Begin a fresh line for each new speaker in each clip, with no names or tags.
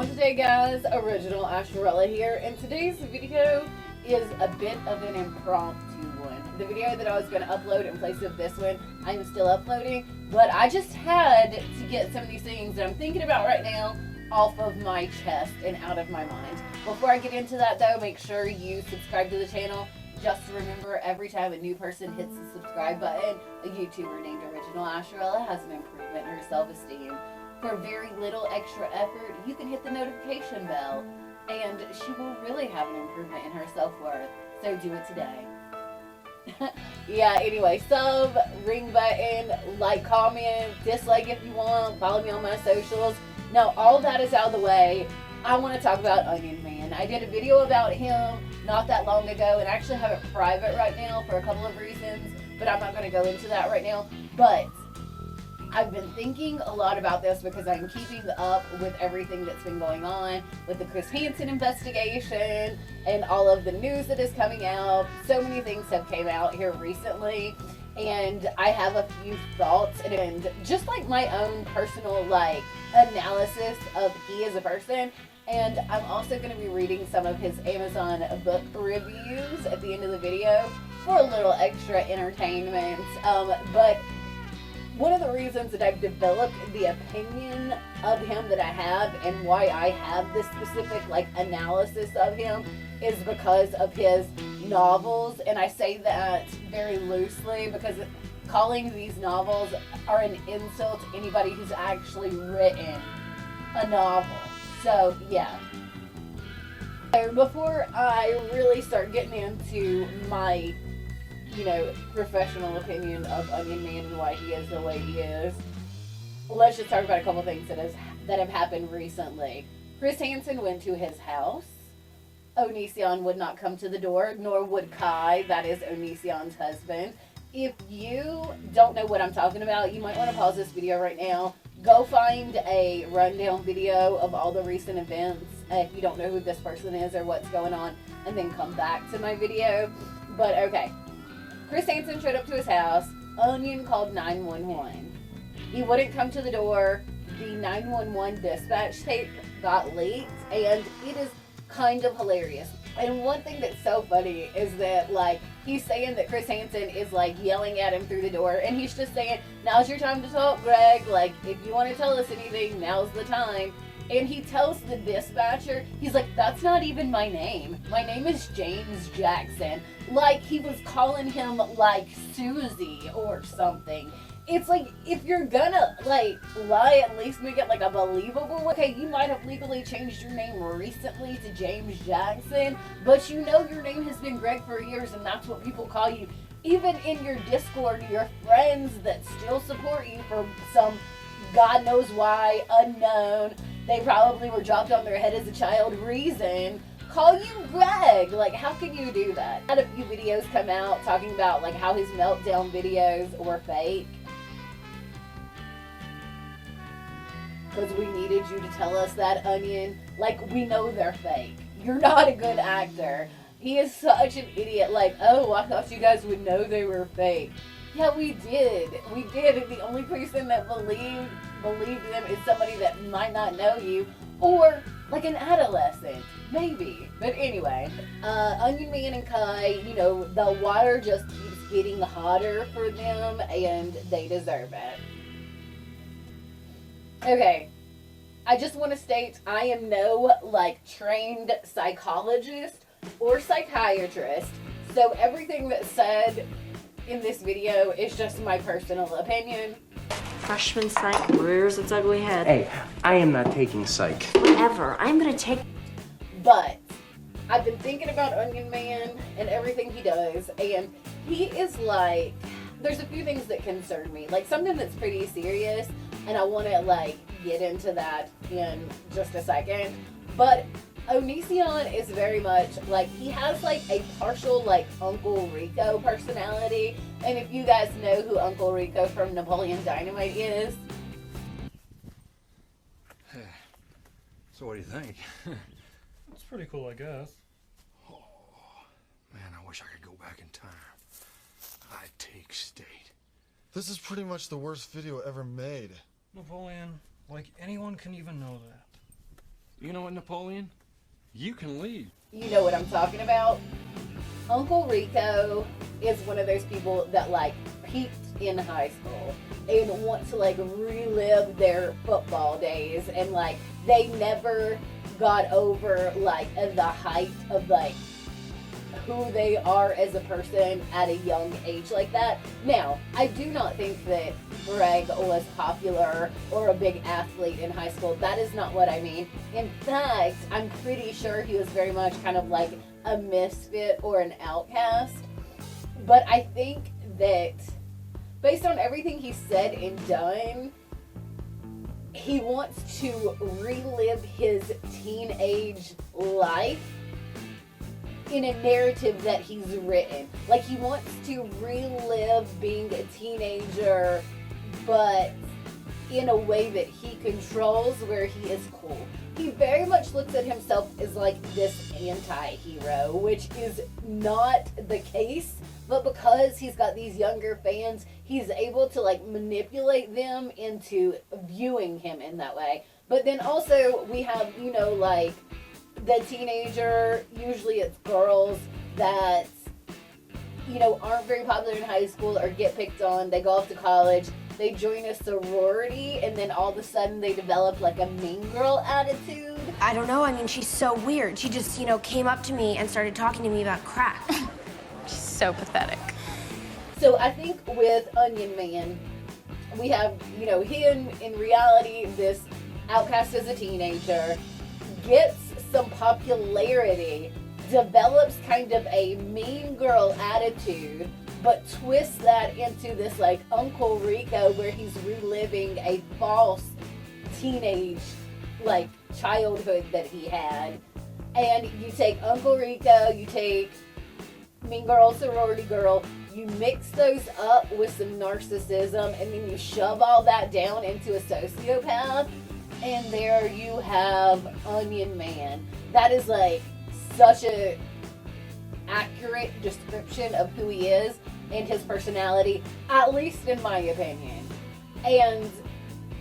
on today, guys? Original Asherella here, and today's video is a bit of an impromptu one. The video that I was going to upload in place of this one, I'm still uploading, but I just had to get some of these things that I'm thinking about right now off of my chest and out of my mind. Before I get into that though, make sure you subscribe to the channel. Just remember, every time a new person hits the subscribe button, a YouTuber named Original Asherella has an improvement in her self-esteem. For very little extra effort, you can hit the notification bell, and she will really have an improvement in her self-worth. So do it today. Yeah, anyway, sub, ring button, like, comment, dislike if you want, follow me on my socials. Now, all that is out of the way. I want to talk about Onion Man. I did a video about him not that long ago, and I actually have it private right now for a couple of reasons, but I'm not going to go into that right now. But I've been thinking a lot about this because I'm keeping up with everything that's been going on with the Chris Hansen investigation and all of the news that is coming out. So many things have came out here recently, and I have a few thoughts and just like my own personal analysis of he as a person. And I'm also going to be reading some of his Amazon book reviews at the end of the video for a little extra entertainment. But one of the reasons that I've developed the opinion of him that I have and why I have this specific analysis of him is because of his novels. And I say that very loosely because calling these novels are an insult to anybody who's actually written a novel. So yeah. So before I really start getting into my professional opinion of Onion Man and why he is the way he is, let's just talk about a couple things that have happened recently. Chris Hansen went to his house. Onision would not come to the door, nor would Kai, that is Onision's husband. If you don't know what I'm talking about, you might want to pause this video right now. Go find a rundown video of all the recent events if you don't know who this person is or what's going on, and then come back to my video. But okay. Chris Hansen showed up to his house. Onion called 911. He wouldn't come to the door. The 911 dispatch tape got leaked, and it is kind of hilarious. And one thing that's so funny is that he's saying that Chris Hansen is yelling at him through the door, and he's just saying, "Now's your time to talk, Greg. If you want to tell us anything, now's the time." And he tells the dispatcher, he's like, "That's not even my name. My name is James Jackson." He was calling him Susie or something. It's if you're gonna lie, at least make it a believable way. Okay, you might have legally changed your name recently to James Jackson, but your name has been Greg for years, and that's what people call you. Even in your Discord, your friends that still support you for some God knows why, unknown, they probably were dropped on their head as a child reason, call you Greg. How can you do that? I had a few videos come out talking about how his meltdown videos were fake. Because we needed you to tell us that, Onion. We know they're fake. You're not a good actor. He is such an idiot. Oh, I thought you guys would know they were fake. Yeah, we did. We did. And the only person that believed them is somebody that might not know you, or an adolescent, maybe. But anyway, Onion Man and Kai, the water just keeps getting hotter for them, and they deserve it. Okay, I just want to state I am no trained psychologist or psychiatrist, so everything that's said in this video is just my personal opinion.
Freshman psych rears its ugly head.
Hey, I am not taking psych.
Whatever, I'm gonna take...
But I've been thinking about Onion Man and everything he does, and he is there's a few things that concern me. Something that's pretty serious, and I want to get into that in just a second. But Onision is very much he has a partial Uncle Rico personality. And if you guys know who Uncle Rico from Napoleon Dynamite is.
So what do you think?
It's pretty cool, I guess.
Oh, man, I wish I could go back in time. I'd take state.
This is pretty much the worst video ever made.
Napoleon, anyone can even know that.
You know what, Napoleon? You can leave.
You know what I'm talking about. Uncle Rico is one of those people that like peaked in high school and want to like relive their football days, and like they never got over like the height of like who they are as a person at a young age like that. Now, I do not think that Greg was popular or a big athlete in high school. That is not what I mean. In fact, I'm pretty sure he was very much kind of like a misfit or an outcast. But I think that based on everything he said and done, he wants to relive his teenage life in a narrative that he's written. Like, he wants to relive being a teenager, but in a way that he controls, where he is cool. He very much looks at himself as like this anti-hero, which is not the case, but because he's got these younger fans, he's able to like manipulate them into viewing him in that way. But then also we have, you know, like the teenager, usually it's girls that, you know, aren't very popular in high school or get picked on. They go off to college, they join a sorority, and then all of a sudden they develop like a mean girl attitude.
I don't know. I mean, she's so weird. She just, you know, came up to me and started talking to me about crack.
She's so pathetic.
So I think with Onion Man, we have, you know, him in reality, this outcast as a teenager, gets some popularity, develops kind of a mean girl attitude, but twists that into this like Uncle Rico, where he's reliving a false teenage like childhood that he had. And you take Uncle Rico, you take mean girl, sorority girl, you mix those up with some narcissism, and then you shove all that down into a sociopath, and there you have Onion Man. That is like such a accurate description of who he is and his personality, at least in my opinion. And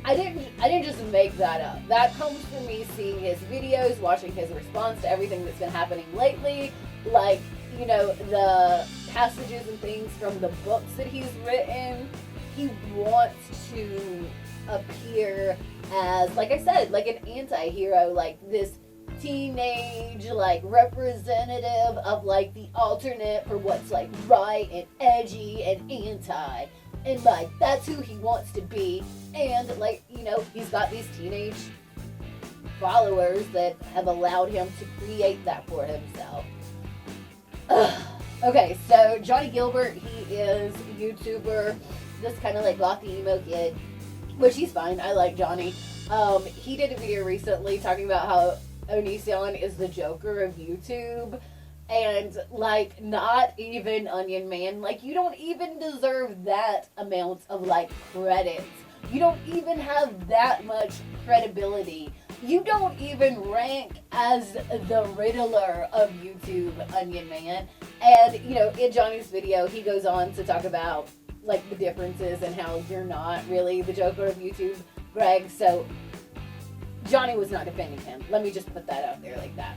I didn't just make that up. That comes from me seeing his videos, watching his response to everything that's been happening lately, like, you know, the passages and things from the books that he's written. He wants to appear as, like I said, like an anti-hero, like this teenage, like, representative of, like, the alternate for what's, like, right and edgy and anti. And, like, that's who he wants to be. And, like, you know, he's got these teenage followers that have allowed him to create that for himself. Okay, so Johnny Gilbert, he is a YouTuber, this kind of like gothy emo kid, which he's fine. I like Johnny. He did a video recently talking about how Onision is the Joker of YouTube, and like not even Onion Man. Like, you don't even deserve that amount of like credit. You don't even have that much credibility. You don't even rank as the Riddler of YouTube, Onion Man. And, you know, in Johnny's video, he goes on to talk about, like, the differences and how you're not really the Joker of YouTube, Greg. So, Johnny was not defending him. Let me just put that out there like that.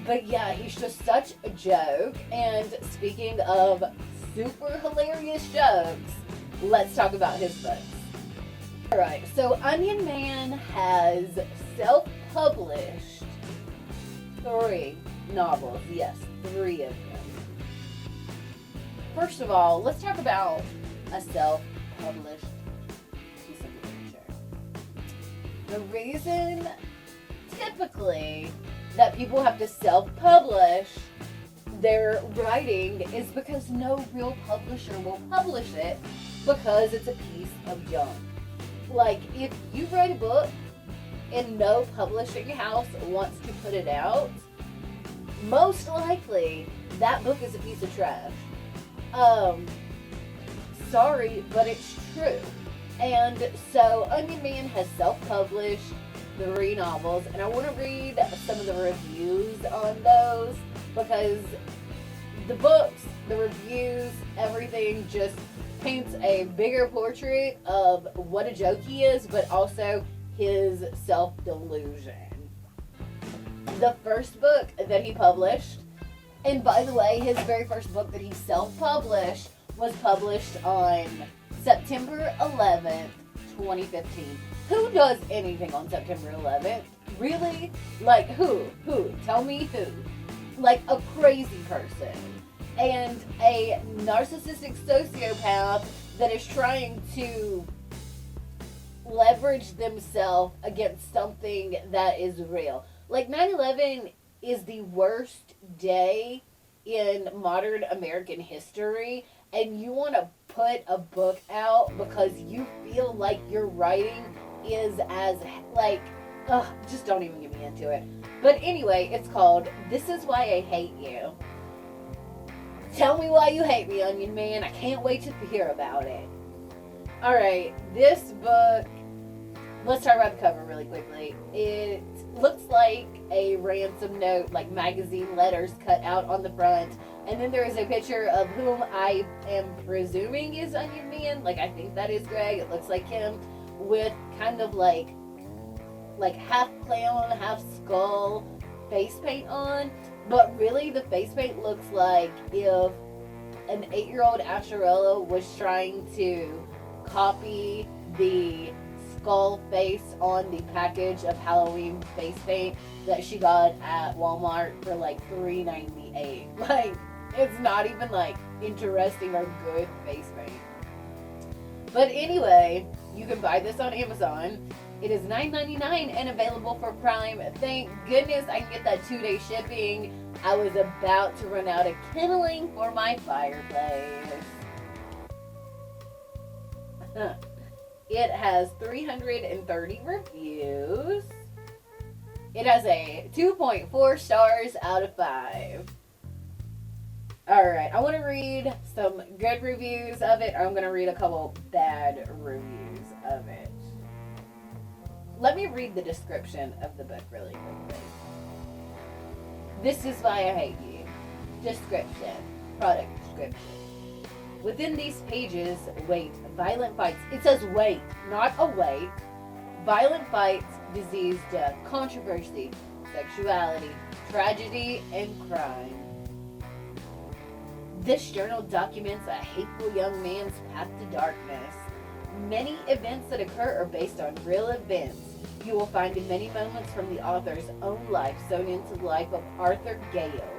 But yeah, he's just such a joke. And speaking of super hilarious jokes, let's talk about his books. Alright, so Onion Man has self-published 3 novels. Yes, 3 of them. First of all, let's talk about a self-published piece of literature. The reason, typically, that people have to self-publish their writing is because no real publisher will publish it, because it's a piece of junk. Like, if you write a book and no publishing house wants to put it out, most likely that book is a piece of trash. Sorry, but it's true. And so Onion Man has self-published 3 novels, and I want to read some of the reviews on those, because the books, the reviews, everything just paints a bigger portrait of what a joke he is, but also his self-delusion. the first book that he published. And by the way, his very first book that he self-published was published on September 11th, 2015. Who does anything on September 11th? Really? Like who? Who? Tell me who. Like a crazy person. And a narcissistic sociopath that is trying to leverage themselves against something that is real. Like 9/11 is the worst day in modern American history, and you want to put a book out because you feel like your writing is as like, ugh, just don't even get me into it. But anyway, it's called This Is Why I Hate You. Tell me why you hate me, Onion Man. I can't wait to hear about it. Alright, this book, let's talk about the cover really quickly. It looks like a ransom note, like magazine letters cut out on the front. And then there is a picture of whom I am presuming is Onion Man. Like, I think that is Greg. It looks like him with kind of like half clown, half skull face paint on. But really, the face paint looks like if an 8-year-old Asherella was trying to copy the skull face on the package of Halloween face paint that she got at Walmart for like $3.98. Like, it's not even like interesting or good face paint. But anyway, you can buy this on Amazon. It is $9.99 and available for Prime. Thank goodness I can get that 2-day shipping. I was about to run out of kindling for my fireplace. It has 330 reviews. It has a 2.4 stars out of 5. Alright, I want to read some good reviews of it, or I'm going to read a couple bad reviews of it. Let me read the description of the book really quickly. This is why I hate you. Description. Product description. Within these pages, wait, violent fights. It says wait, not await. Violent fights, disease, death, controversy, sexuality, tragedy, and crime. This journal documents a hateful young man's path to darkness. Many events that occur are based on real events. You will find many moments from the author's own life sewn into the life of Arthur Gale.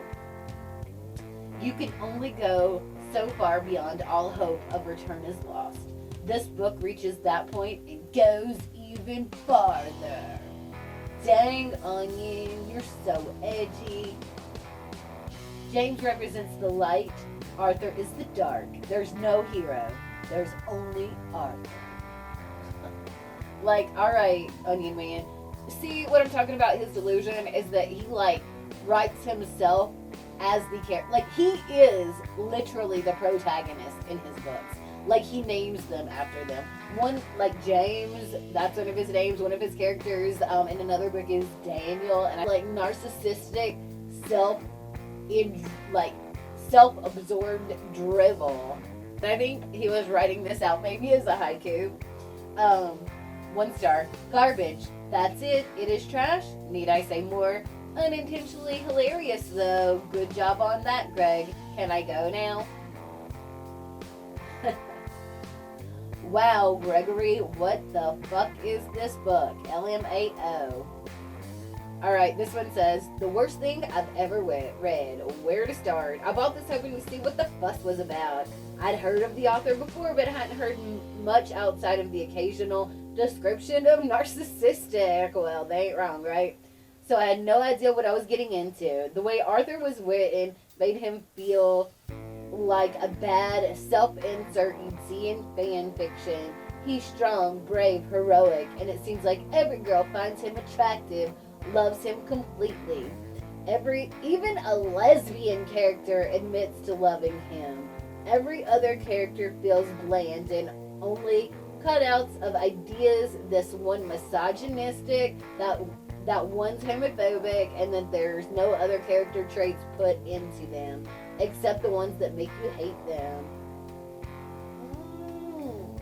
You can only go so far beyond all hope of return is lost. This book reaches that point and goes even farther. Dang, Onion, you're so edgy. James represents the light. Arthur is the dark. There's no hero. There's only Arthur. Like, alright, Onion Man. See, what I'm talking about, his delusion, is that he, like, writes himself as the character. Like, he is literally the protagonist in his books. Like, he names them after them. One, like, James, that's one of his names. One of his characters in another book is Daniel. And I like narcissistic, self-absorbed drivel. And I think he was writing this out maybe as a haiku. 1 star. Garbage. That's it. It is trash. Need I say more? Unintentionally hilarious, though. Good job on that, Greg. Can I go now? Wow, Gregory, what the fuck is this book? LMAO. Alright, this one says, the worst thing I've ever read. Where to start? I bought this hoping to see what the fuss was about. I'd heard of the author before, but hadn't heard much outside of the occasional description of narcissistic. Well, they ain't wrong, right? So I had no idea what I was getting into. The way Arthur was written made him feel like a bad self-insert Saiyan fan fiction. He's strong, brave, heroic, and it seems like every girl finds him attractive, loves him completely. Even a lesbian character admits to loving him. Every other character feels bland and only cutouts of ideas. This one misogynistic, that one's homophobic, and then there's no other character traits put into them, except the ones that make you hate them.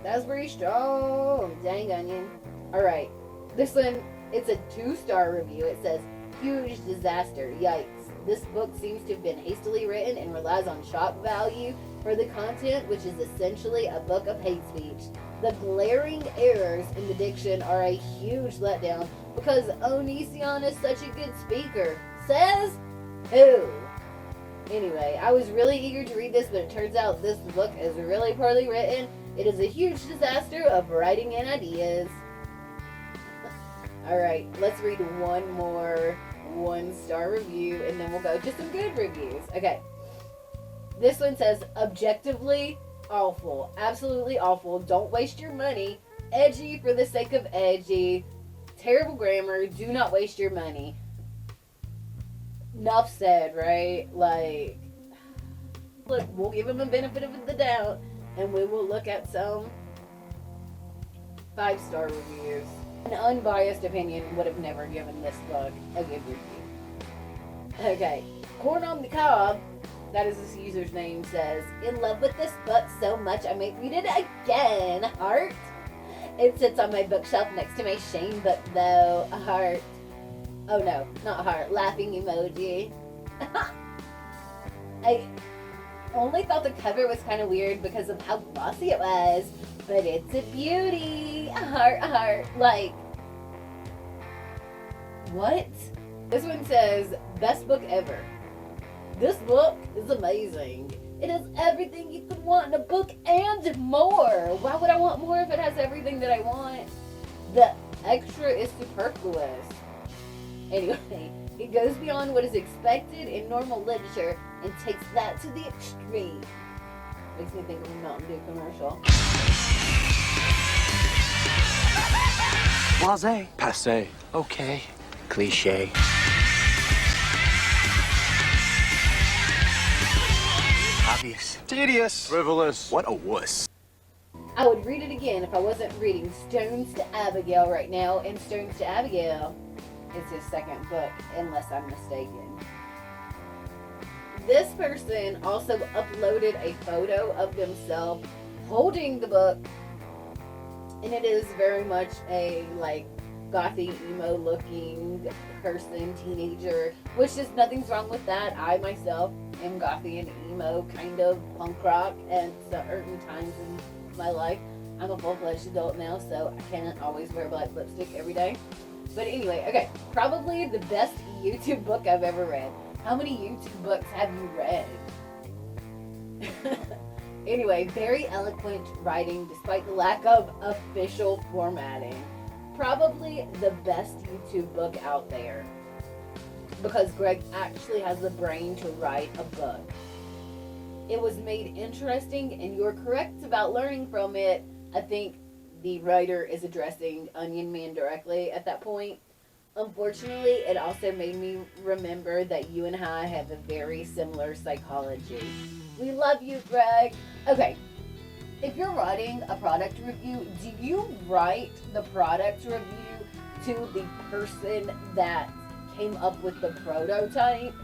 That's pretty strong. Dang, Onion. Alright, this one, it's a 2-star review. It says, huge disaster. Yikes. This book seems to have been hastily written and relies on shock value for the content, which is essentially a book of hate speech. The glaring errors in the diction are a huge letdown because Onision is such a good speaker. Says who? Anyway, I was really eager to read this, but it turns out this book is really poorly written. It is a huge disaster of writing and ideas. Alright, let's read one more 1-star review and then we'll go to some good reviews. Okay. This one says, objectively awful. Absolutely awful. Don't waste your money. Edgy for the sake of edgy. Terrible grammar. Do not waste your money. Enough said, right? Like, look, we'll give him a benefit of the doubt and we will look at some 5-star reviews. An unbiased opinion would have never given this book a good review. Okay, Corn on the Cob, that is this user's name, says, in love with this book so much I might read it again. Heart. It sits on my bookshelf next to my Shane book though. A heart. Oh no, not heart. Laughing emoji. I only thought the cover was kind of weird because of how glossy it was. But it's a beauty. A heart. Like, what? This one says, best book ever. This book is amazing. It has everything you could want in a book and more. Why would I want more if it has everything that I want? The extra is superfluous. Anyway, it goes beyond what is expected in normal literature and takes that to the extreme. Makes me think of a Mountain Dew commercial.
Blasé. Passé. Okay. Cliche. Obvious.
Tedious.
Frivolous. What a wuss.
I would read it again if I wasn't reading Stones to Abigail right now, and Stones to Abigail is his second book, unless I'm mistaken. This person also uploaded a photo of themselves holding the book, and it is very much a, like, gothy, emo looking person, teenager, which is nothing's wrong with that. I myself am gothy and emo, kind of punk rock at certain times in my life. I'm a full-fledged adult now, so I can't always wear black lipstick every day. But anyway, okay, probably the best YouTube book I've ever read. How many YouTube books have you read? Anyway, very eloquent writing despite the lack of official formatting. Probably the best YouTube book out there. Because Greg actually has the brain to write a book. It was made interesting, and you're correct about learning from it. I think the writer is addressing Onion Man directly at that point. Unfortunately, it also made me remember that you and I have a very similar psychology. We love you, Greg. Okay, if you're writing a product review, do you write the product review to the person that came up with the prototype?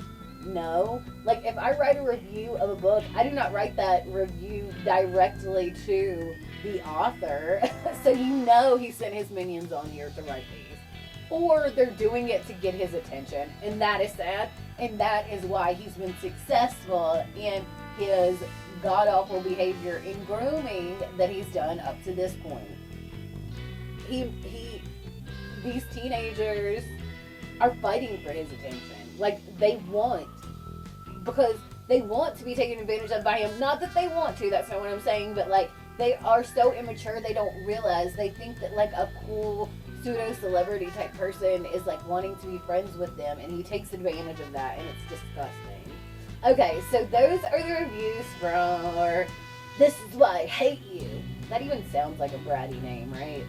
No. Like, if I write a review of a book, I do not write that review directly to the author. So you know he sent his minions on here to write these. Or they're doing it to get his attention. And that is sad. And that is why he's been successful in his god-awful behavior in grooming that he's done up to this point. These teenagers are fighting for his attention. Like, because they want to be taken advantage of by him. Not that they want to, that's not what I'm saying, but like, they are so immature they don't realize. They think that like a cool pseudo-celebrity type person is like wanting to be friends with them, and he takes advantage of that, and it's disgusting. Okay, so those are the reviews for This Is Why I Hate You. That even sounds like a bratty name, right?